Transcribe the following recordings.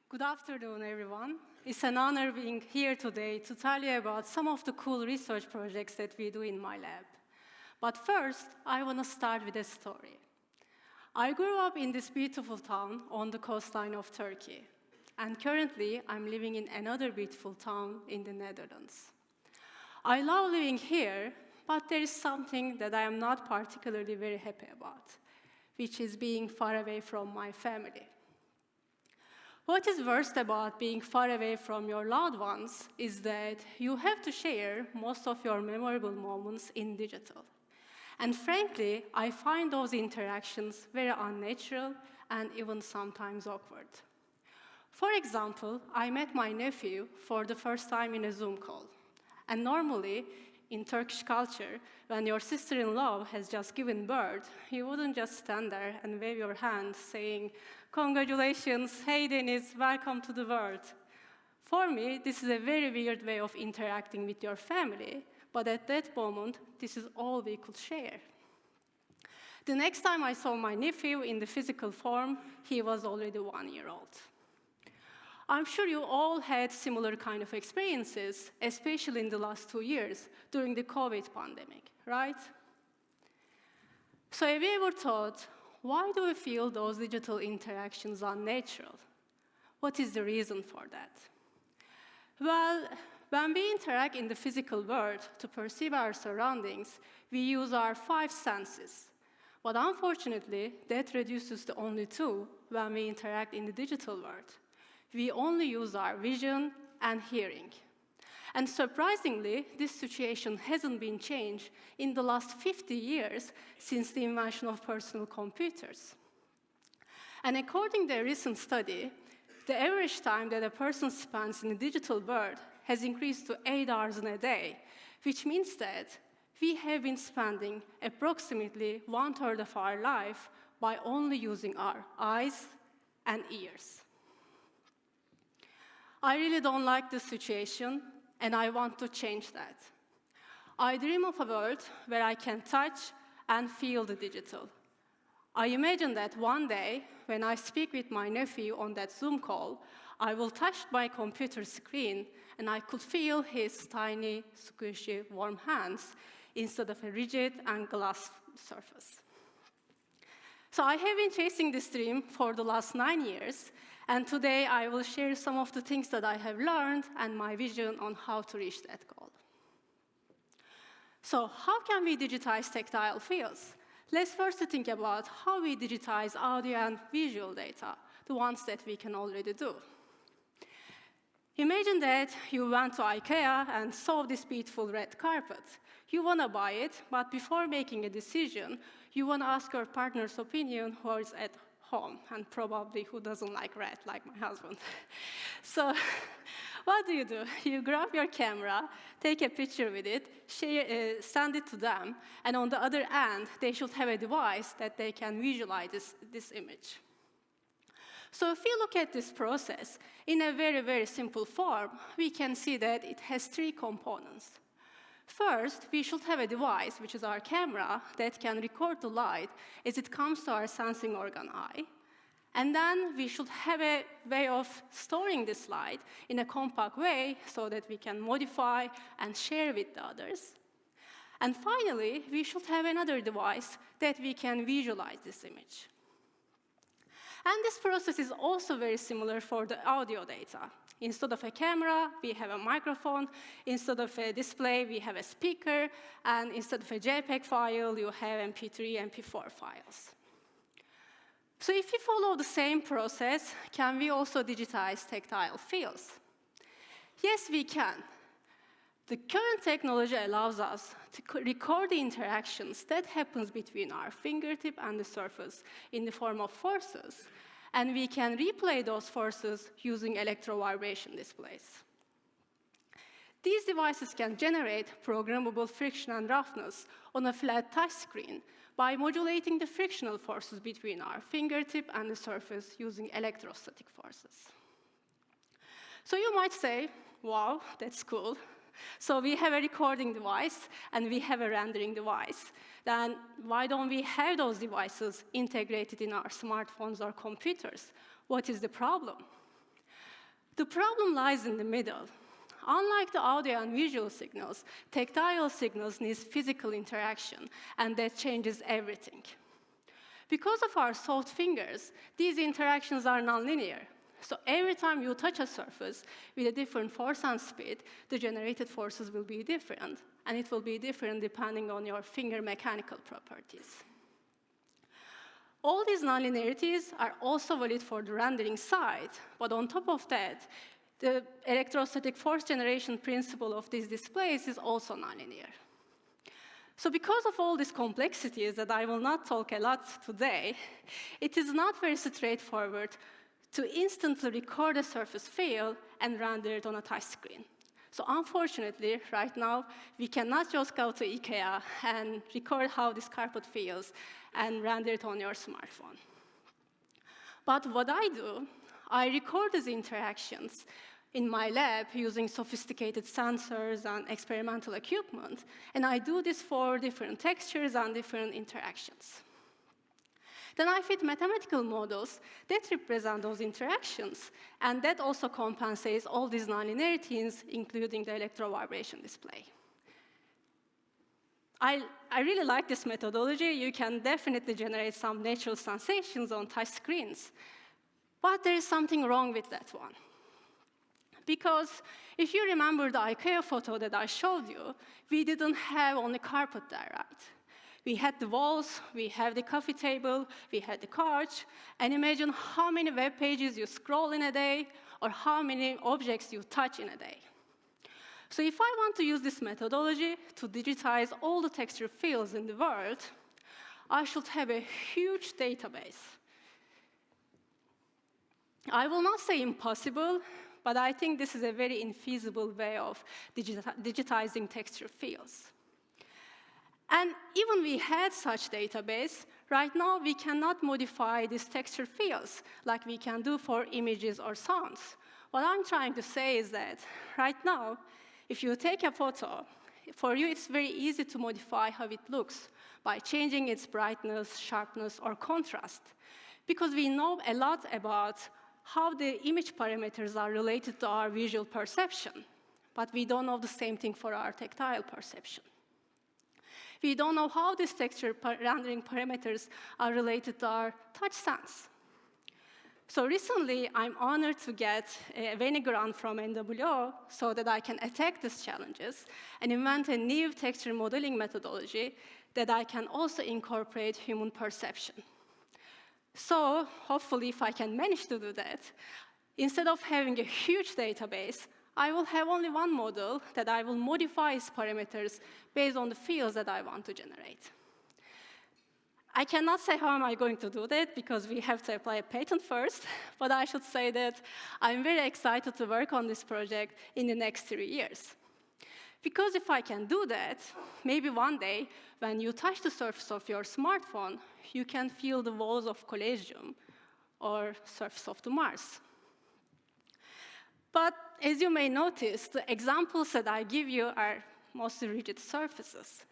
Good afternoon, everyone. It's an honor being here today to tell you about some of the cool research projects that we do in my lab. But first, I want to start with a story. I grew up in this beautiful town on the coastline of Turkey, and currently I'm living in another beautiful town in the Netherlands. I love living here, but there is something that I am not particularly very happy about, which is being far away from my family. What is worst about being far away from your loved ones is that you have to share most of your memorable moments in digital. And frankly, I find those interactions very unnatural and even sometimes awkward. For example, I met my nephew for the first time in a Zoom call. And normally, in Turkish culture, when your sister-in-law has just given birth, you wouldn't just stand there and wave your hand saying, "Congratulations, hey Deniz, welcome to the world." For me, this is a very weird way of interacting with your family, but at that moment, this is all we could share. The next time I saw my nephew in the physical form, he was already 1 year old. I'm sure you all had similar kind of experiences, especially in the last 2 years during the COVID pandemic, right? So have you ever thought, why do we feel those digital interactions unnatural? What is the reason for that? Well, when we interact in the physical world to perceive our surroundings, we use our 5 senses. But unfortunately, that reduces to only 2 when we interact in the digital world. We only use our vision and hearing. And surprisingly, this situation hasn't been changed in the last 50 years since the invention of personal computers. And according to a recent study, the average time that a person spends in the digital world has increased to 8 hours in a day, which means that we have been spending approximately 1/3 of our life by only using our eyes and ears. I really don't like this situation, and I want to change that. I dream of a world where I can touch and feel the digital. I imagine that one day, when I speak with my nephew on that Zoom call, I will touch my computer screen, and I could feel his tiny, squishy, warm hands instead of a rigid and glass surface. So I have been chasing this dream for the last 9 years, and today I will share some of the things that I have learned and my vision on how to reach that goal. So how can we digitize tactile fields? Let's first think about how we digitize audio and visual data, the ones that we can already do. Imagine that you went to IKEA and saw this beautiful red carpet. You want to buy it, but before making a decision, you want to ask your partner's opinion who is at home, and probably who doesn't like red, like my husband. So what do? You grab your camera, take a picture with it, send it to them, and on the other end, they should have a device that they can visualize this image. So if you look at this process in a very, very simple form, we can see that it has 3 components. First, we should have a device, which is our camera, that can record the light as it comes to our sensing organ eye. And then we should have a way of storing this light in a compact way so that we can modify and share with the others. And finally, we should have another device that we can visualize this image. And this process is also very similar for the audio data. Instead of a camera, we have a microphone. Instead of a display, we have a speaker. And instead of a JPEG file, you have MP3, MP4 files. So if we follow the same process, can we also digitize tactile fields? Yes, we can. The current technology allows us to record the interactions that happens between our fingertip and the surface in the form of forces. And we can replay those forces using electrovibration displays. These devices can generate programmable friction and roughness on a flat touchscreen by modulating the frictional forces between our fingertip and the surface using electrostatic forces. So you might say, wow, that's cool. So we have a recording device, and we have a rendering device. Then why don't we have those devices integrated in our smartphones or computers? What is the problem? The problem lies in the middle. Unlike the audio and visual signals, tactile signals need physical interaction, and that changes everything. Because of our soft fingers, these interactions are nonlinear. So every time you touch a surface with a different force and speed, the generated forces will be different, and it will be different depending on your finger mechanical properties. All these nonlinearities are also valid for the rendering side, but on top of that, the electrostatic force generation principle of these displays is also nonlinear. So because of all these complexities that I will not talk a lot today, it is not very straightforward to instantly record a surface field and render it on a touch screen. So unfortunately, right now, we cannot just go to IKEA and record how this carpet feels and render it on your smartphone. But what I do, I record these interactions in my lab using sophisticated sensors and experimental equipment, and I do this for different textures and different interactions. Then I fit mathematical models that represent those interactions, and that also compensates all these nonlinearities, including the electrovibration display. I really like this methodology. You can definitely generate some natural sensations on touch screens, but there is something wrong with that one. Because if you remember the IKEA photo that I showed you, we didn't have only carpet there, right? We had the walls, we have the coffee table, we had the couch, and imagine how many web pages you scroll in a day, or how many objects you touch in a day. So if I want to use this methodology to digitize all the texture fields in the world, I should have a huge database. I will not say impossible, but I think this is a very infeasible way of digitizing texture fields. And even we had such database, right now we cannot modify these texture fields like we can do for images or sounds. What I'm trying to say is that right now, if you take a photo, for you it's very easy to modify how it looks by changing its brightness, sharpness, or contrast, because we know a lot about how the image parameters are related to our visual perception, but we don't know the same thing for our tactile perception. We don't know how these texture rendering parameters are related to our touch sense. So recently, I'm honored to get a Veni grant from NWO so that I can attack these challenges and invent a new texture modeling methodology that I can also incorporate human perception. So hopefully, if I can manage to do that, instead of having a huge database, I will have only one model that I will modify its parameters based on the fields that I want to generate. I cannot say how am I going to do that, because we have to apply a patent first, but I should say that I'm very excited to work on this project in the next 3 years. Because if I can do that, maybe one day, when you touch the surface of your smartphone, you can feel the walls of Collegium or surface of the Mars. But as you may notice, the examples that I give you are mostly rigid surfaces.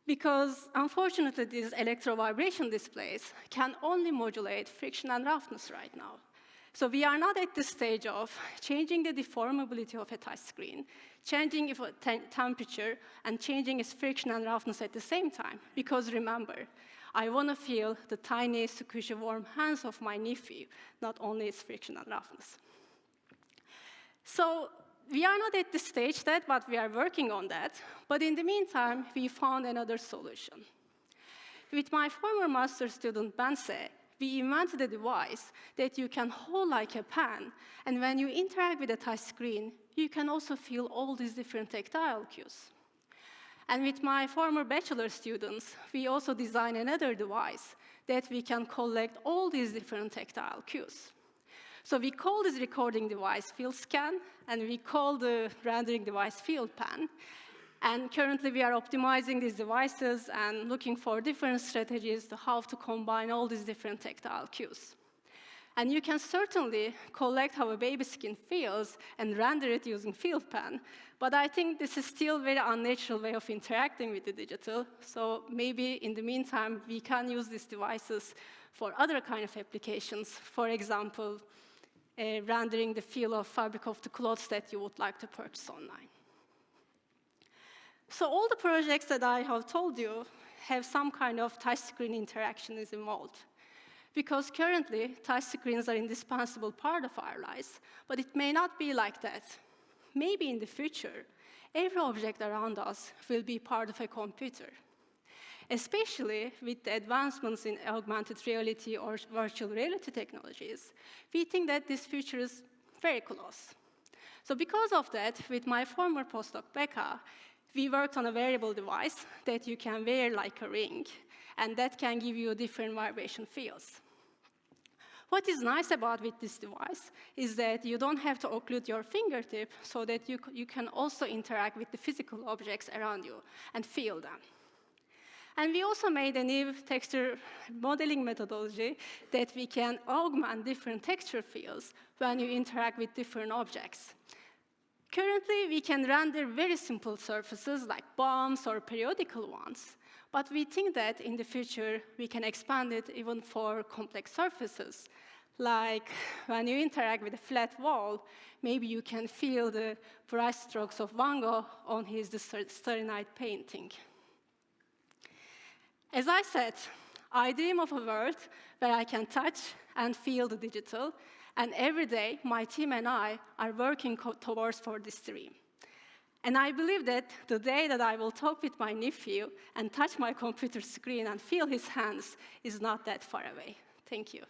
Because unfortunately, these electrovibration displays can only modulate friction and roughness right now. So we are not at the stage of changing the deformability of a touch screen, changing its temperature, and changing its friction and roughness at the same time. Because remember, I want to feel the tiny, squishy, warm hands of my nephew, not only its friction and roughness. So we are not at the stage yet, but we are working on that. But in the meantime, we found another solution. With my former master's student, Bense, we invented a device that you can hold like a pen, and when you interact with a touch screen, you can also feel all these different tactile cues. And with my former bachelor students, we also designed another device that we can collect all these different tactile cues. So we call this recording device Field Scan, and we call the rendering device Field Pen. And currently, we are optimizing these devices and looking for different strategies to how to combine all these different tactile cues. And you can certainly collect how a baby skin feels and render it using Field Pen, but I think this is still a very unnatural way of interacting with the digital. So maybe in the meantime, we can use these devices for other kind of applications. For example, rendering the feel of fabric of the clothes that you would like to purchase online. So all the projects that I have told you have some kind of touchscreen interaction is involved. Because currently, touchscreens are an indispensable part of our lives, but it may not be like that. Maybe in the future, every object around us will be part of a computer. Especially with the advancements in augmented reality or virtual reality technologies, we think that this future is very close. So because of that, with my former postdoc, Becca, we worked on a wearable device that you can wear like a ring, and that can give you different vibration fields. What is nice about with this device is that you don't have to occlude your fingertip so that you can also interact with the physical objects around you and feel them. And we also made a new texture modeling methodology that we can augment different texture fields when you interact with different objects. Currently, we can render very simple surfaces like bombs or periodical ones, but we think that in the future, we can expand it even for complex surfaces. Like when you interact with a flat wall, maybe you can feel the brush strokes of Van Gogh on his Starry Night painting. As I said, I dream of a world where I can touch and feel the digital, and every day, my team and I are working towards for this dream. And I believe that the day that I will talk with my nephew and touch my computer screen and feel his hands is not that far away. Thank you.